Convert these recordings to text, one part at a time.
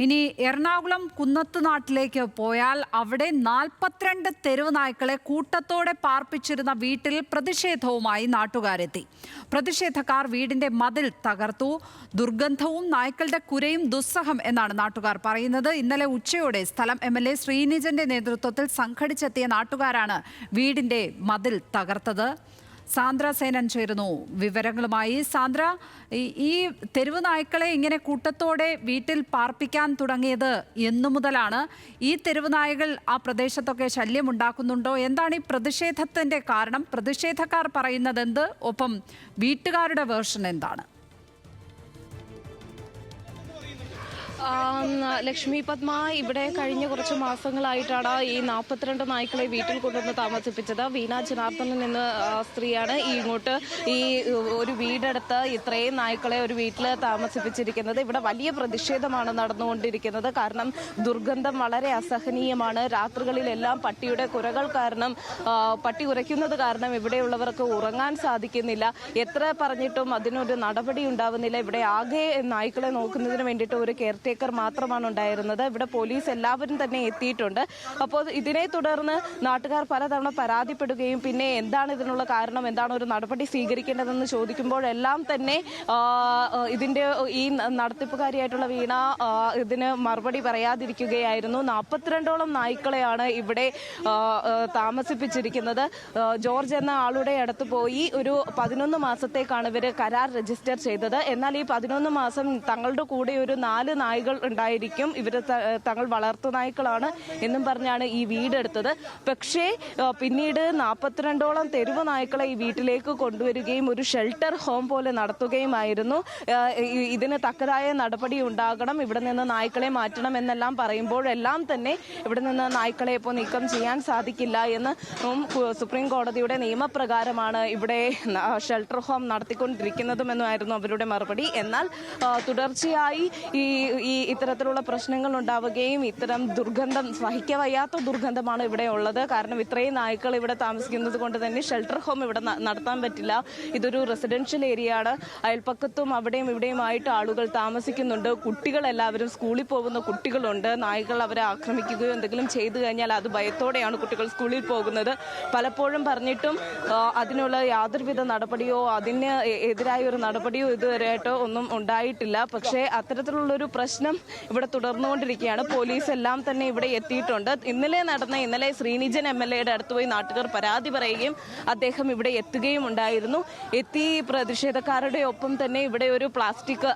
ഇനി എറണാകുളം കുന്നത്തുനാട്ടിലേക്ക് പോയാൽ അവിടെ 42 തെരുവ് നായ്ക്കളെ കൂട്ടത്തോടെ പാർപ്പിച്ചിരുന്ന വീട്ടിൽ പ്രതിഷേധവുമായി നാട്ടുകാരെത്തി. പ്രതിഷേധക്കാർ വീടിന്റെ മതിൽ തകർത്തു. ദുർഗന്ധവും നായ്ക്കളുടെ കുരയും ദുസ്സഹം എന്നാണ് നാട്ടുകാർ പറയുന്നത്. ഇന്നലെ ഉച്ചയോടെ സ്ഥലം MLA ശ്രീനിജന്റെ നേതൃത്വത്തിൽ സംഘടിച്ചെത്തിയ നാട്ടുകാരാണ് വീടിന്റെ മതിൽ തകർത്തത്. സാന്ദ്ര സേനൻ ചേരുന്നു വിവരങ്ങളുമായി. സാന്ദ്ര, ഈ തെരുവ് നായ്ക്കളെ ഇങ്ങനെ കൂട്ടത്തോടെ വീട്ടിൽ പാർപ്പിക്കാൻ തുടങ്ങിയത് എന്നു മുതലാണ്? ഈ തെരുവ് നായകൾ ആ പ്രദേശത്തൊക്കെ ശല്യമുണ്ടാക്കുന്നുണ്ടോ? എന്താണ് ഈ പ്രതിഷേധത്തിന്റെ കാരണം? പ്രതിഷേധക്കാർ പറയുന്നത് എന്ത്? ഒപ്പം വീട്ടുകാരുടെ വേർഷൻ എന്താണ്? ലക്ഷ്മി പത്മ, ഇവിടെ കഴിഞ്ഞ കുറച്ച് മാസങ്ങളായിട്ടാണ് ഈ 42 നായ്ക്കളെ വീട്ടിൽ കൊണ്ടുവന്ന് താമസിപ്പിച്ചത്. വീണ ജനാർദ്ദനൻ എന്ന സ്ത്രീയാണ് ഇങ്ങോട്ട് ഈ ഒരു വീടെടുത്ത് ഇത്രയും നായ്ക്കളെ ഒരു വീട്ടിൽ താമസിപ്പിച്ചിരിക്കുന്നത്. ഇവിടെ വലിയ പ്രതിഷേധമാണ് നടന്നുകൊണ്ടിരിക്കുന്നത്. കാരണം ദുർഗന്ധം വളരെ അസഹനീയമാണ്. രാത്രികളിലെല്ലാം പട്ടിയുടെ കുരകൾ കാരണം, പട്ടി കുരയ്ക്കുന്നത് കാരണം ഇവിടെയുള്ളവർക്ക് ഉറങ്ങാൻ സാധിക്കുന്നില്ല. എത്ര പറഞ്ഞിട്ടും അതിനൊരു നടപടി ഉണ്ടാവുന്നില്ല. ഇവിടെ ആകെ നായ്ക്കളെ നോക്കുന്നതിന് വേണ്ടിയിട്ട് ഒരു കെയർടേക്കർ മാത്രമാണ് ഉണ്ടായിരുന്നത്. ഇവിടെ പോലീസ് എല്ലാവരും തന്നെ എത്തിയിട്ടുണ്ട്. അപ്പോൾ ഇതിനെ തുടർന്ന് നാട്ടുകാർ പലതവണ പരാതിപ്പെടുകയും പിന്നെ എന്താണ് ഇതിനുള്ള കാരണം, എന്താണ് ഒരു നടപടി സ്വീകരിക്കേണ്ടതെന്ന് ചോദിക്കുമ്പോഴെല്ലാം തന്നെ ഇതിന്റെ ഈ നടത്തിപ്പുകാരിയായിട്ടുള്ള വീണ ഇതിന് മറുപടി പറയാതിരിക്കുകയായിരുന്നു. 42ഓളം നായ്ക്കളെയാണ് ഇവിടെ താമസിപ്പിച്ചിരിക്കുന്നത്. ജോർജ് എന്ന ആളുടെ അടുത്ത് പോയി ഒരു 11 മാസത്തേക്കാണ് ഇവർ കരാർ രജിസ്റ്റർ ചെയ്തത്. എന്നാൽ ഈ 11 മാസം തങ്ങളുടെ കൂടെ ഒരു 4 നായ്ക്കൾ ഉണ്ടായിരിക്കും. ഇവർ തങ്ങൾ വളർത്തു നായ്ക്കളാണ് എന്നും പറഞ്ഞാണ് ഈ വീടെടുത്തത്. പക്ഷേ പിന്നീട് 42ഓളം തെരുവ് നായ്ക്കളെ ഈ വീട്ടിലേക്ക് കൊണ്ടുവരികയും ഒരു ഷെൽട്ടർ ഹോം പോലെ നടത്തുകയുമായിരുന്നു. ഇതിന് തക്കതായ നടപടി ഉണ്ടാകണം, ഇവിടെ നിന്ന് നായ്ക്കളെ മാറ്റണം എന്നെല്ലാം പറയുമ്പോഴെല്ലാം തന്നെ ഇവിടെ നിന്ന് നായ്ക്കളെ ഇപ്പോൾ നീക്കം ചെയ്യാൻ സാധിക്കില്ല എന്ന് സുപ്രീം കോടതിയുടെ നിയമപ്രകാരമാണ് ഇവിടെ ഷെൽട്ടർ ഹോം നടത്തിക്കൊണ്ടിരിക്കുന്നതുമെന്നായിരുന്നു അവരുടെ മറുപടി. എന്നാൽ തുടർച്ചയായി ഈ ഇത്തരത്തിലുള്ള പ്രശ്നങ്ങൾ ഉണ്ടാവുകയും ഇത്തരം ദുർഗന്ധം, സഹിക്കവയ്യാത്ത ദുർഗന്ധമാണ് ഇവിടെ ഉള്ളത്. കാരണം ഇത്രയും നായ്ക്കൾ ഇവിടെ താമസിക്കുന്നത് കൊണ്ട് തന്നെ ഷെൽട്ടർ ഹോം ഇവിടെ നടത്താൻ പറ്റില്ല. ഇതൊരു റെസിഡൻഷ്യൽ ഏരിയ ആണ്. അയൽപ്പക്കത്തും അവിടെയും ഇവിടെയുമായിട്ട് ആളുകൾ താമസിക്കുന്നുണ്ട്. കുട്ടികളെല്ലാവരും സ്കൂളിൽ പോകുന്ന കുട്ടികളുണ്ട്. നായ്ക്കൾ അവരെ ആക്രമിക്കുകയോ എന്തെങ്കിലും ചെയ്തു കഴിഞ്ഞാൽ അത് ഭയത്തോടെയാണ് കുട്ടികൾ സ്കൂളിൽ പോകുന്നത്. പലപ്പോഴും പറഞ്ഞിട്ടും അതിനുള്ള യാതൊരുവിധ നടപടിയോ അതിന് എതിരായ ഒരു നടപടിയോ ഇതുവരെയായിട്ടോ ഒന്നും ഉണ്ടായിട്ടില്ല. പക്ഷേ അത്തരത്തിലുള്ളൊരു പ്രശ്നം ഇവിടെ തുടർന്നുകൊണ്ടിരിക്കുകയാണ്. പോലീസ് എല്ലാം തന്നെ ഇവിടെ എത്തിയിട്ടുണ്ട്. ഇന്നലെ ശ്രീനിജൻ MLAയുടെ അടുത്ത് പോയി നാട്ടുകാർ പരാതി പറയുകയും അദ്ദേഹം ഇവിടെ എത്തുകയും ഉണ്ടായിരുന്നു. എത്തി പ്രതിഷേധക്കാരുടെ ഒപ്പം തന്നെ ഇവിടെ ഒരു പ്ലാസ്റ്റിക്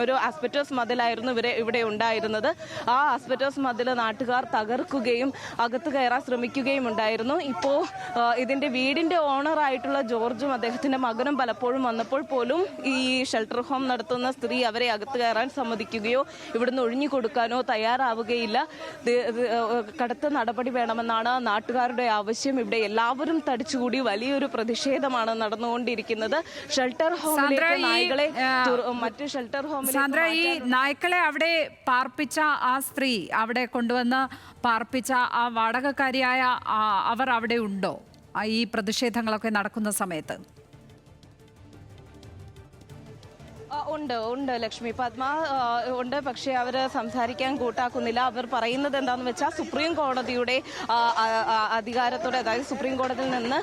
ഒരു ആസ്ബറ്റോസ് മതിലായിരുന്നു ഇവിടെ ഉണ്ടായിരുന്നത്. ആ ആസ്ബറ്റോസ് മതിൽ നാട്ടുകാർ തകർക്കുകയും അകത്ത് കയറാൻ ശ്രമിക്കുകയും ഉണ്ടായിരുന്നു. ഇപ്പോൾ ഇതിന്റെ വീടിന്റെ ഓണറായിട്ടുള്ള ജോർജും അദ്ദേഹത്തിന്റെ മകനും പലപ്പോഴും വന്നപ്പോൾ പോലും ഈ ഷെൽട്ടർ ഹോം നടത്തുന്ന സ്ത്രീ അവരെ അകത്ത് കയറാൻ സമ്മതിക്കുകയോ ഇവിടുന്ന് ഒഴിഞ്ഞു കൊടുക്കാനോ തയ്യാറാവുകയില്ല. കടുത്ത നടപടി വേണമെന്നാണ് നാട്ടുകാരുടെ ആവശ്യം. ഇവിടെ എല്ലാവരും തടിച്ചുകൂടി വലിയൊരു പ്രതിഷേധമാണ് നടന്നുകൊണ്ടിരിക്കുന്നത്. ഷെൽട്ടർ ഹോമിലേക്ക് നായ്ക്കളെ മറ്റ് ഷെൽട്ടർ ഹോമിലേക്ക് ഈ നായ്ക്കളെ അവിടെ പാർപ്പിച്ച ആ സ്ത്രീ, അവിടെ കൊണ്ടുവന്ന് പാർപ്പിച്ച ആ വാടകക്കാരിയായ അവർ അവിടെ ഉണ്ടോ ഈ പ്രതിഷേധങ്ങളൊക്കെ നടക്കുന്ന സമയത്ത്? ഉണ്ട് ലക്ഷ്മി പത്മ, ഉണ്ട്. പക്ഷേ അവർ സംസാരിക്കാൻ കൂട്ടാക്കുന്നില്ല. അവർ പറയുന്നത് എന്താണെന്ന് വെച്ചാൽ സുപ്രീം കോടതിയുടെ അധികാരത്തോടെ, അതായത് സുപ്രീം കോടതിയിൽ നിന്ന്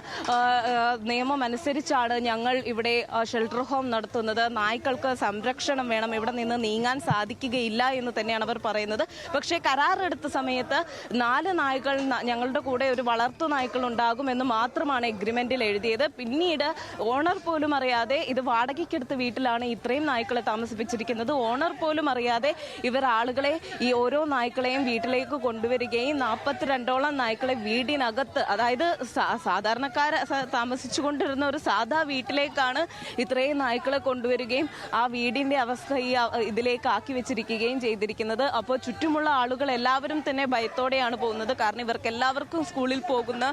നിയമം അനുസരിച്ചാണ് ഞങ്ങൾ ഇവിടെ ഷെൽട്ടർ ഹോം നടത്തുന്നത്. നായ്ക്കൾക്ക് സംരക്ഷണം വേണം, ഇവിടെ നിന്ന് നീങ്ങാൻ സാധിക്കുകയില്ല എന്ന് തന്നെയാണ് അവർ പറയുന്നത്. പക്ഷേ കരാറെടുത്ത സമയത്ത് 4 നായ്ക്കൾ ഞങ്ങളുടെ കൂടെ ഒരു വളർത്തു നായ്ക്കൾ ഉണ്ടാകുമെന്ന് മാത്രമാണ് എഗ്രിമെന്റിൽ എഴുതിയത്. പിന്നീട് ഓണർ പോലും അറിയാതെ, ഇത് വാടകയ്ക്കെടുത്ത വീട്ടിലാണ് ഇത്രയും നായ്ക്കളെ താമസിപ്പിച്ചിരിക്കുന്നത്. ഓണർ പോലും അറിയാതെ ഇവർ ആളുകളെ, ഈ ഓരോ നായ്ക്കളെയും വീട്ടിലേക്ക് കൊണ്ടുവരികയും 42ഓളം നായ്ക്കളെ വീടിനകത്ത്, അതായത് സാധാരണക്കാരെ താമസിച്ചുകൊണ്ടിരുന്ന ഒരു സാധാ വീട്ടിലേക്കാണ് ഇത്രയും നായ്ക്കളെ കൊണ്ടുവരികയും ആ വീടിന്റെ അവസ്ഥ ഇതിലേക്ക് ആക്കി വെച്ചിരിക്കുകയും ചെയ്തിരിക്കുന്നത്. അപ്പോൾ ചുറ്റുമുള്ള ആളുകൾ എല്ലാവരും തന്നെ ഭയത്തോടെയാണ് പോകുന്നത്. കാരണം ഇവർക്ക് എല്ലാവർക്കും സ്കൂളിൽ പോകുന്ന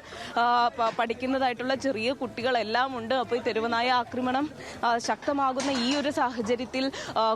പഠിക്കുന്നതായിട്ടുള്ള ചെറിയ കുട്ടികളെല്ലാം ഉണ്ട്. അപ്പോൾ ഈ തെരുവുനായ ആക്രമണം ശക്തമാകുന്ന ഈ ഒരു സാഹചര്യം സാഹചര്യത്തിൽ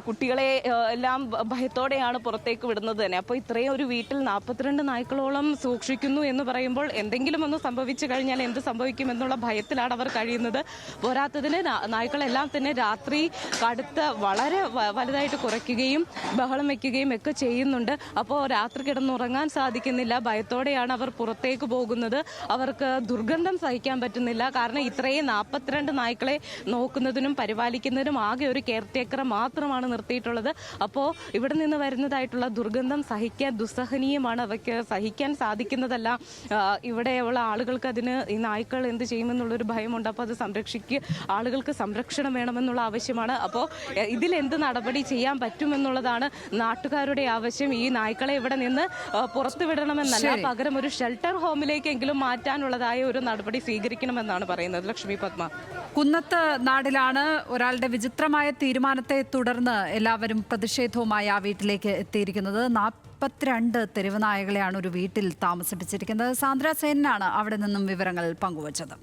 കുട്ടികളെ എല്ലാം ഭയത്തോടെയാണ് പുറത്തേക്ക് വിടുന്നത് തന്നെ. അപ്പോൾ ഇത്രയും ഒരു വീട്ടിൽ 42 നായ്ക്കളോളം സൂക്ഷിക്കുന്നു എന്ന് പറയുമ്പോൾ എന്തെങ്കിലും ഒന്ന് സംഭവിച്ചു കഴിഞ്ഞാൽ എന്ത് സംഭവിക്കും എന്നുള്ള ഭയത്തിലാണ് അവർ കഴിയുന്നത്. പോരാത്തതിന് നായ്ക്കളെല്ലാം തന്നെ രാത്രി കടുത്ത വളരെ വലുതായിട്ട് കുറയ്ക്കുകയും ബഹളം വയ്ക്കുകയും ഒക്കെ ചെയ്യുന്നുണ്ട്. അപ്പോൾ രാത്രി കിടന്നുറങ്ങാൻ സാധിക്കുന്നില്ല. ഭയത്തോടെയാണ് അവർ പുറത്തേക്ക് പോകുന്നത്. അവർക്ക് ദുർഗന്ധം സഹിക്കാൻ പറ്റുന്നില്ല. കാരണം ഇത്രയും 42 നായ്ക്കളെ നോക്കുന്നതിനും പരിപാലിക്കുന്നതിനും ആകെ ഒരു കെയർ ടേക്കറെ മാത്രമാണ് നിർത്തിയിട്ടുള്ളത്. അപ്പോൾ ഇവിടെ നിന്ന് വരുന്നതായിട്ടുള്ള ദുർഗന്ധം സഹിക്കാൻ ദുസ്സഹനീയമാണ്. അവയ്ക്ക് സഹിക്കാൻ സാധിക്കുന്നതല്ല. ഇവിടെയുള്ള ആളുകൾക്ക് അതിന് ഈ നായ്ക്കൾ എന്ത് ചെയ്യുമെന്നുള്ളൊരു ഭയമുണ്ട്. അപ്പോൾ അത് ആളുകൾക്ക് സംരക്ഷണം വേണമെന്നുള്ള ആവശ്യമാണ്. അപ്പോൾ ഇതിലെന്ത് നടപടി ചെയ്യാൻ പറ്റുമെന്നുള്ളതാണ് നാട്ടുകാരുടെ ആവശ്യം. ഈ നായ്ക്കളെ ഇവിടെ നിന്ന് പുറത്തുവിടണമെന്നല്ല, പകരം ഒരു ഷെൽട്ടർ ഹോമിലേക്കെങ്കിലും മാറ്റാനുള്ളതായ ഒരു നടപടി സ്വീകരിക്കണമെന്നാണ് പറയുന്നത്. ലക്ഷ്മി പത്മ. കുന്നത്ത് നാടിലാണ് ഒരാളുടെ വിചിത്രമായ തീരുമാനത്തെ തുടർന്ന് എല്ലാവരും പ്രതിഷേധവുമായി ആ വീട്ടിലേക്ക് എത്തിയിരിക്കുന്നത്. 42 തെരുവ് നായകളെയാണ് ഒരു വീട്ടിൽ താമസിപ്പിച്ചിരിക്കുന്നത്. സാന്ദ്ര സേനാണ് അവിടെ നിന്നും വിവരങ്ങൾ പങ്കുവച്ചത്.